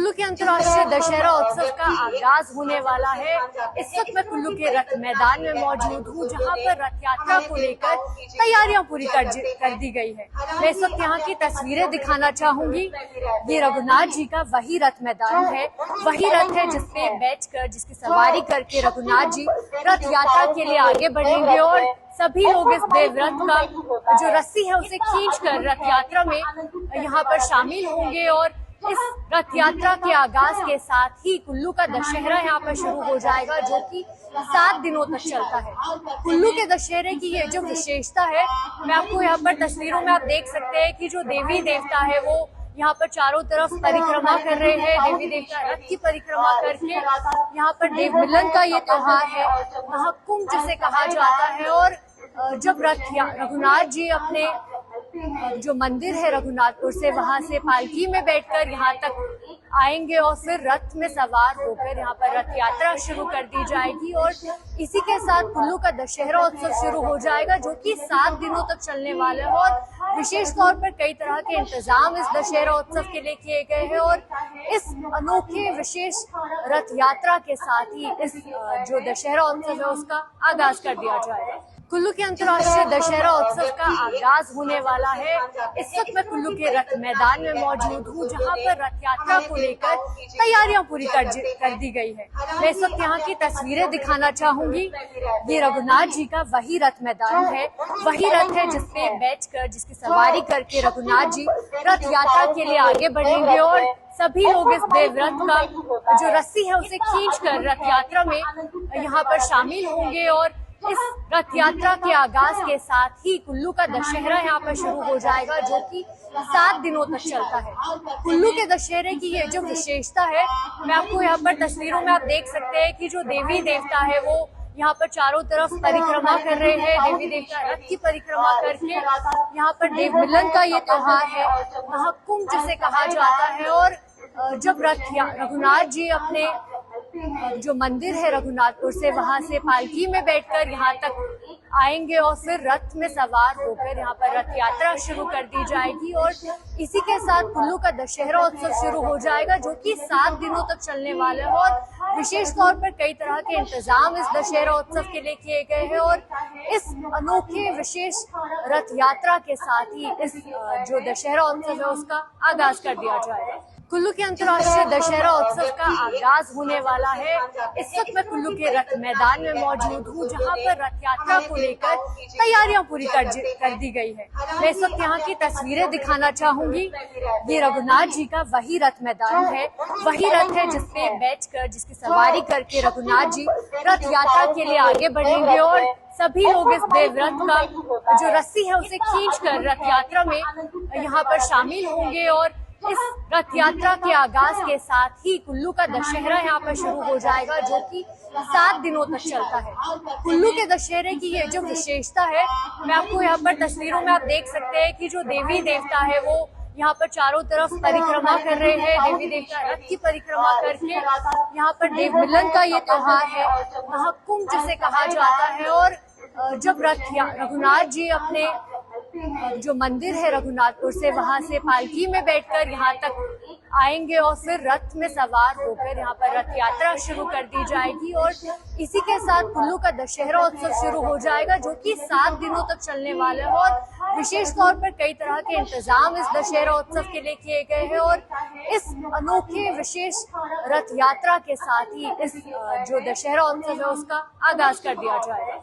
कुल्लू के अंतर्राष्ट्रीय दशहरा उत्सव का आगाज होने वाला है। इस वक्त मैं कुल्लू के रथ मैदान में मौजूद हूँ, जहाँ पर रथ यात्रा को लेकर तैयारियां पूरी कर दी गई है। मैं इस वक्त यहाँ की तस्वीरें दिखाना चाहूंगी। ये रघुनाथ जी का वही रथ मैदान है, वही रथ है जिसपे बैठकर, जिसकी सवारी करके रघुनाथ जी रथ यात्रा के लिए आगे बढ़ेंगे और सभी लोग इस देवरथ का जो रस्सी है उसे खींचकर रथ यात्रा में यहाँ पर शामिल होंगे। और इस रथ यात्रा के आगाज के साथ ही कुल्लू का दशहरा यहाँ पर शुरू हो जाएगा, जो कि 7 दिनों तक चलता है। कुल्लू के दशहरे की ये जो विशेषता है, मैं आपको यहाँ पर तस्वीरों में आप देख सकते हैं कि जो देवी देवता है वो यहाँ पर चारों तरफ परिक्रमा कर रहे हैं। देवी देवता रथ की परिक्रमा करके यहाँ पर देव मिलन का ये त्योहार है, महाकुंभ जिसे कहा जाता है। और जब रघुनाथ जी अपने जो मंदिर है रघुनाथपुर से, वहां से पालकी में बैठकर यहाँ तक आएंगे और फिर रथ में सवार होकर यहाँ पर रथ यात्रा शुरू कर दी जाएगी। और इसी के साथ कुल्लू का दशहरा उत्सव शुरू हो जाएगा, जो कि 7 दिनों तक चलने वाला है। और विशेष तौर पर कई तरह के इंतजाम इस दशहरा उत्सव के लिए किए गए हैं। और इस अनोखे विशेष रथ यात्रा के साथ ही इस जो दशहरा उत्सव है उसका आगाज कर दिया जाएगा। कुल्लू के अंतर्राष्ट्रीय दशहरा उत्सव का आगाज होने वाला है। इस वक्त मैं कुल्लू के रथ मैदान में मौजूद हूँ, जहाँ पर रथ यात्रा को लेकर तैयारियां पूरी कर दी गई है। मैं इस वक्त यहाँ की तस्वीरें दिखाना चाहूंगी। ये रघुनाथ जी का वही रथ मैदान है, वही रथ है जिसपे बैठकर, जिसकी सवारी करके रघुनाथ जी रथ यात्रा के लिए आगे बढ़ेंगे। और सभी लोग इस देवरथ का जो रस्सी है उसे खींचकर रथ यात्रा में यहाँ पर शामिल होंगे। और इस रथ यात्रा के आगाज के साथ ही कुल्लू का दशहरा यहाँ पर शुरू हो जाएगा, जो कि 7 दिनों तक चलता है। कुल्लू के दशहरे की ये जो विशेषता है, मैं आपको यहाँ पर तस्वीरों में आप देख सकते हैं कि जो देवी देवता है वो यहाँ पर चारों तरफ परिक्रमा कर रहे हैं। देवी देवता रथ की परिक्रमा करके यहाँ पर देव मिलन का ये त्योहार है, महाकुंभ जिसे कहा जाता है। और जब रघुनाथ जी अपने जो मंदिर है रघुनाथपुर से, वहां से पालकी में बैठकर यहाँ तक आएंगे और फिर रथ में सवार होकर यहाँ पर रथ यात्रा शुरू कर दी जाएगी। और इसी के साथ कुल्लू का दशहरा उत्सव शुरू हो जाएगा, जो कि 7 दिनों तक चलने वाला है। और विशेष तौर पर कई तरह के इंतजाम इस दशहरा उत्सव के लिए किए गए हैं। और इस अनोखे विशेष रथ यात्रा के साथ ही इस जो दशहरा उत्सव है उसका आगाज कर दिया जाएगा। कुल्लू के अंतर्राष्ट्रीय दशहरा उत्सव का आगाज होने वाला है। इस वक्त मैं कुल्लू के रथ मैदान में मौजूद हूँ, जहाँ पर रथ यात्रा को लेकर तैयारियां पूरी कर दी गई है। मैं इस वक्त यहाँ की तस्वीरें दिखाना चाहूंगी। ये रघुनाथ जी का वही रथ मैदान है, वही रथ है जिसपे बैठकर, जिसकी सवारी करके रघुनाथ जी रथ यात्रा के लिए आगे बढ़ेंगे। और सभी लोग इस देवरथ का जो रस्सी है उसे खींचकर रथ यात्रा में यहाँ पर शामिल होंगे। और इस रथ यात्रा के आगाज के साथ ही कुल्लू का दशहरा यहाँ पर शुरू हो जाएगा, जो कि 7 दिनों तक चलता है। कुल्लू के दशहरे की ये जो विशेषता है, मैं आपको यहाँ पर तस्वीरों में आप देख सकते हैं कि जो देवी देवता है वो यहाँ पर चारों तरफ परिक्रमा कर रहे हैं। देवी देवता रथ की परिक्रमा करके यहाँ पर देव मिलन का ये त्योहार है, महाकुंभ जिसे कहा जाता है। और जब रघुनाथ जी अपने जो मंदिर है रघुनाथपुर से, वहां से पालकी में बैठकर यहाँ तक आएंगे और फिर रथ में सवार होकर यहाँ पर रथ यात्रा शुरू कर दी जाएगी। और इसी के साथ कुल्लू का दशहरा उत्सव शुरू हो जाएगा, जो कि 7 दिनों तक चलने वाला है। और विशेष तौर पर कई तरह के इंतजाम इस दशहरा उत्सव के लिए किए गए हैं। और इस अनोखे विशेष रथ यात्रा के साथ ही इस जो दशहरा उत्सव है उसका आगाज कर दिया जाएगा।